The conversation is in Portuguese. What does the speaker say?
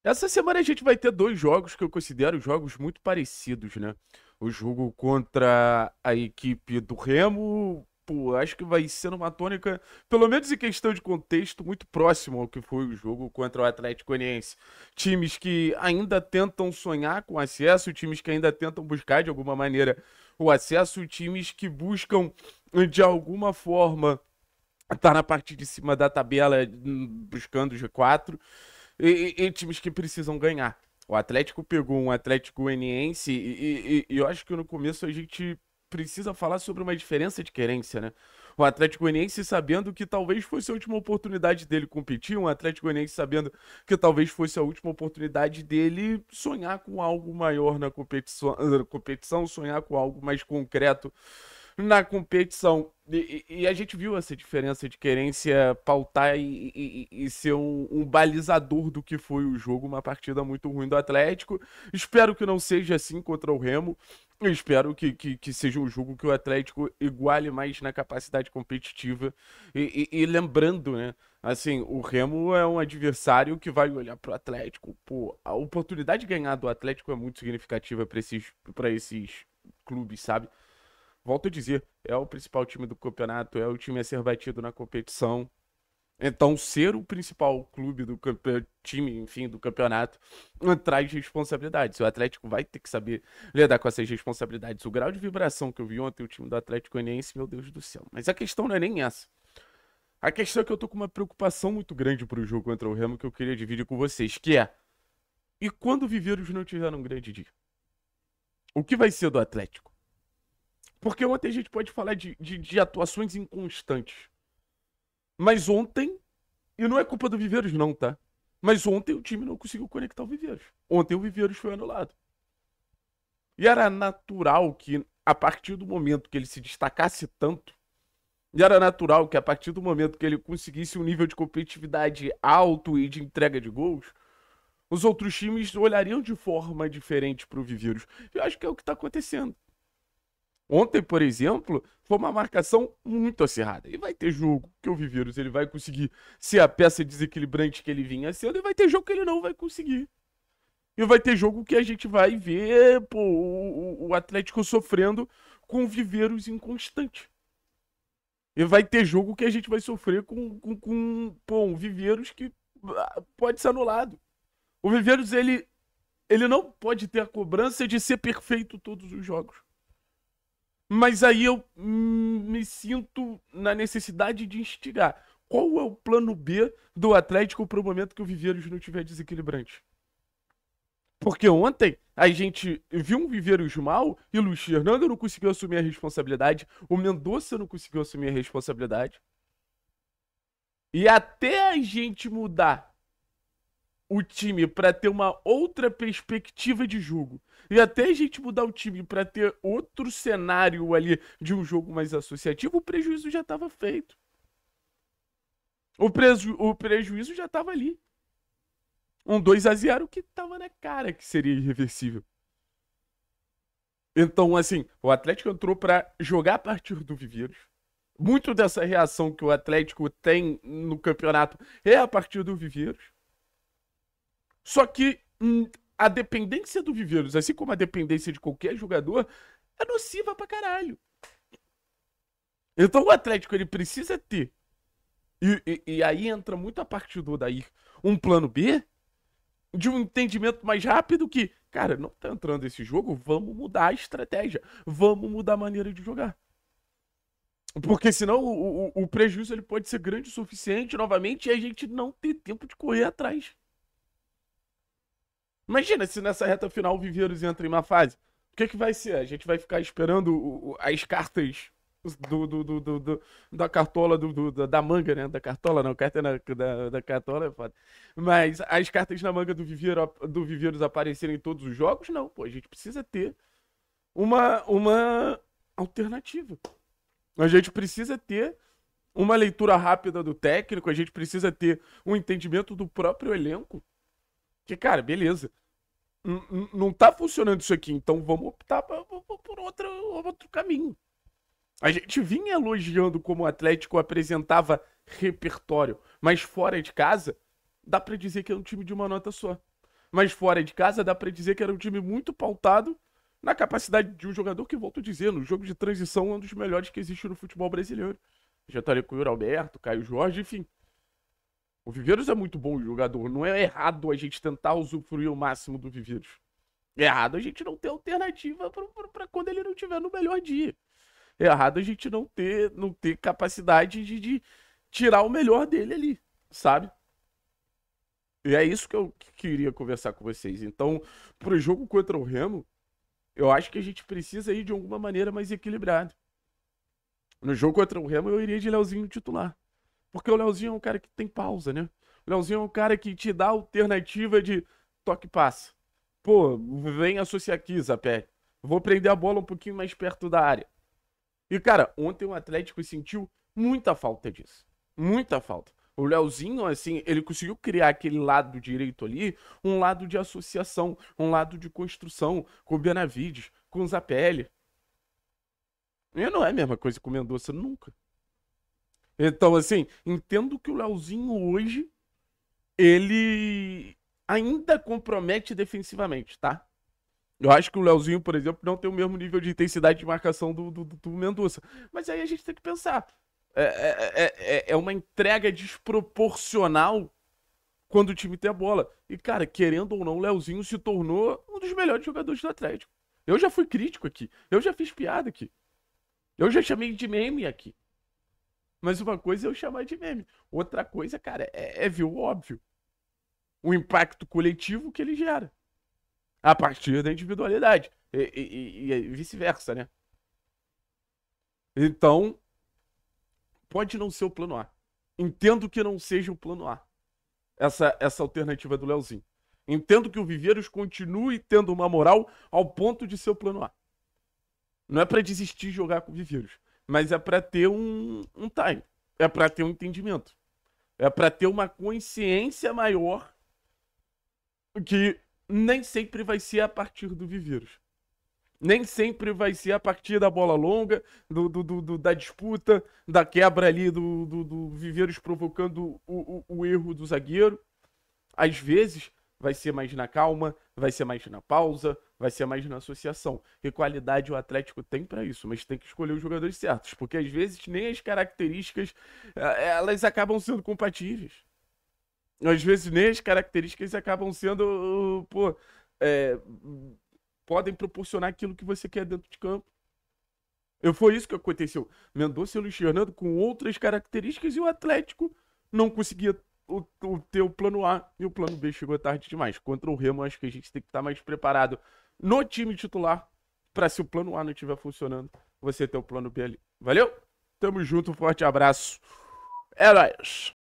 Essa semana a gente vai ter dois jogos que eu considero jogos muito parecidos, né? O jogo contra a equipe do Remo, pô, acho que vai ser uma tônica, pelo menos em questão de contexto, muito próximo ao que foi o jogo contra o Atlético Goianiense. Times que ainda tentam sonhar com acesso, times que ainda tentam buscar de alguma maneira o acesso, times que buscam de alguma forma estar na parte de cima da tabela, buscando o G4 e times que precisam ganhar. O Atlético pegou um Atlético Goianiense e eu acho que no começo a gente precisa falar sobre uma diferença de querência, né? O Atlético Goianiense sabendo que talvez fosse a última oportunidade dele competir, um Atlético Goianiense sabendo que talvez fosse a última oportunidade dele sonhar com algo maior na competição, sonhar com algo mais concreto na competição. E a gente viu essa diferença de querência pautar e ser um balizador do que foi o jogo, uma partida muito ruim do Atlético. Espero que não seja assim contra o Remo. Eu espero que seja um jogo que o Atlético iguale mais na capacidade competitiva. E lembrando, né? Assim, o Remo é um adversário que vai olhar pro Atlético. Pô, a oportunidade de ganhar do Atlético é muito significativa para esses clubes, sabe? Volto a dizer, é o principal time do campeonato, é o time a ser batido na competição. Então, ser o principal clube time, enfim, do campeonato, traz responsabilidades. O Atlético vai ter que saber lidar com essas responsabilidades. O grau de vibração que eu vi ontem, o time do Atlético Goianiense, meu Deus do céu. Mas a questão não é nem essa. A questão é que eu tô com uma preocupação muito grande pro jogo contra o Remo que eu queria dividir com vocês, que é: e quando o Viveiros não tiver um grande dia? O que vai ser do Atlético? Porque ontem a gente pode falar de atuações inconstantes. Mas ontem, e não é culpa do Viveiros, não, tá? Mas ontem o time não conseguiu conectar o Viveiros. Ontem o Viveiros foi anulado. E era natural que, a partir do momento que ele se destacasse tanto, e era natural que, a partir do momento que ele conseguisse um nível de competitividade alto e de entrega de gols, os outros times olhariam de forma diferente para o Viveiros. Eu acho que é o que está acontecendo. Ontem, por exemplo, foi uma marcação muito acirrada. E vai ter jogo que o Viveiros ele vai conseguir ser a peça desequilibrante que ele vinha sendo, e vai ter jogo que ele não vai conseguir. E vai ter jogo que a gente vai ver, pô, o Atlético sofrendo com o Viveiros inconstante. E vai ter jogo que a gente vai sofrer pô, um Viveiros que pode ser anulado. O Viveiros, ele não pode ter a cobrança de ser perfeito todos os jogos. Mas aí eu me sinto na necessidade de instigar. Qual é o plano B do Atlético para o momento que o Viveiros não tiver desequilibrante? Porque ontem a gente viu um Viveiros mal e o Luiz Fernando não conseguiu assumir a responsabilidade, o Mendonça não conseguiu assumir a responsabilidade. E até a gente mudar o time para ter uma outra perspectiva de jogo. E até a gente mudar o time para ter outro cenário ali de um jogo mais associativo, o prejuízo já estava feito. O prejuízo já estava ali. Um 2-0 que estava na cara que seria irreversível. Então, assim, o Atlético entrou para jogar a partir do Viveiros. Muito dessa reação que o Atlético tem no campeonato é a partir do Viveiros. Só que a dependência do Viveiros, assim como a dependência de qualquer jogador, é nociva pra caralho. Então o Atlético ele precisa ter. E aí entra muito a partir do Odair. Um plano B de um entendimento mais rápido que, cara, não tá entrando esse jogo, vamos mudar a estratégia. Vamos mudar a maneira de jogar. Porque senão o prejuízo ele pode ser grande o suficiente novamente e a gente não ter tempo de correr atrás. Imagina se nessa reta final o Viveiros entra em uma fase. O que vai ser? A gente vai ficar esperando as cartas da cartola da manga, né? Da cartola, não, carta da cartola é foda. Mas as cartas na manga do Viveiros aparecerem em todos os jogos? Não, pô, a gente precisa ter uma alternativa. A gente precisa ter uma leitura rápida do técnico, a gente precisa ter um entendimento do próprio elenco. Que, cara, beleza. Não tá funcionando isso aqui, então vamos optar por outro caminho. A gente vinha elogiando como o Atlético apresentava repertório, mas fora de casa, dá pra dizer que é um time de uma nota só. Mas fora de casa, dá pra dizer que era um time muito pautado na capacidade de um jogador que, volto a dizer, no jogo de transição é um dos melhores que existe no futebol brasileiro. Já estaria com o Yuri Alberto, Caio Jorge, enfim. O Viveiros é muito bom jogador. Não é errado a gente tentar usufruir o máximo do Viveiros. É errado a gente não ter alternativa pra quando ele não estiver no melhor dia. É errado a gente não ter capacidade de tirar o melhor dele ali, sabe? E é isso que eu queria conversar com vocês. Então, pro jogo contra o Remo, eu acho que a gente precisa ir de alguma maneira mais equilibrado. No jogo contra o Remo, eu iria de Leozinho titular. Porque o Leozinho é um cara que tem pausa, né? O Leozinho é um cara que te dá alternativa de toque e passa. Pô, vem associar aqui, Zapé. Vou prender a bola um pouquinho mais perto da área. E, cara, ontem o Atlético sentiu muita falta disso. Muita falta. O Leozinho, assim, ele conseguiu criar aquele lado direito ali, um lado de associação, um lado de construção, com o Benavides, com o Zapelli. E não é a mesma coisa com o Mendonça, nunca. Então, assim, entendo que o Leozinho hoje, ele ainda compromete defensivamente, tá? Eu acho que o Leozinho, por exemplo, não tem o mesmo nível de intensidade de marcação do Mendonça. Mas aí a gente tem que pensar. É uma entrega desproporcional quando o time tem a bola. E, cara, querendo ou não, o Leozinho se tornou um dos melhores jogadores do Atlético. Eu já fui crítico aqui. Eu já fiz piada aqui. Eu já chamei de meme aqui. Mas uma coisa é eu chamar de meme. Outra coisa, cara, é ver o óbvio. O impacto coletivo que ele gera. A partir da individualidade. E vice-versa, né? Então, pode não ser o plano A. Entendo que não seja o plano A. Essa alternativa do Leozinho. Entendo que o Viveiros continue tendo uma moral ao ponto de ser o plano A. Não é pra desistir de jogar com o Viveiros. Mas é pra ter um time. É pra ter um entendimento. É pra ter uma consciência maior que nem sempre vai ser a partir do Viveiros. Nem sempre vai ser a partir da bola longa, da disputa, da quebra ali do Viveiros provocando o erro do zagueiro. Às vezes vai ser mais na calma, vai ser mais na pausa, vai ser mais na associação. E qualidade o Atlético tem para isso, mas tem que escolher os jogadores certos, porque às vezes nem as características elas acabam sendo compatíveis. Às vezes nem as características acabam sendo, pô, é, podem proporcionar aquilo que você quer dentro de campo. Foi isso que aconteceu. Mendonça e Luiz Fernando com outras características e o Atlético não conseguia ter o plano A e o plano B chegou tarde demais. Contra o Remo, acho que a gente tem que estar mais preparado no time titular para se o plano A não estiver funcionando, você ter o plano B ali. Valeu? Tamo junto, um forte abraço. É nóis!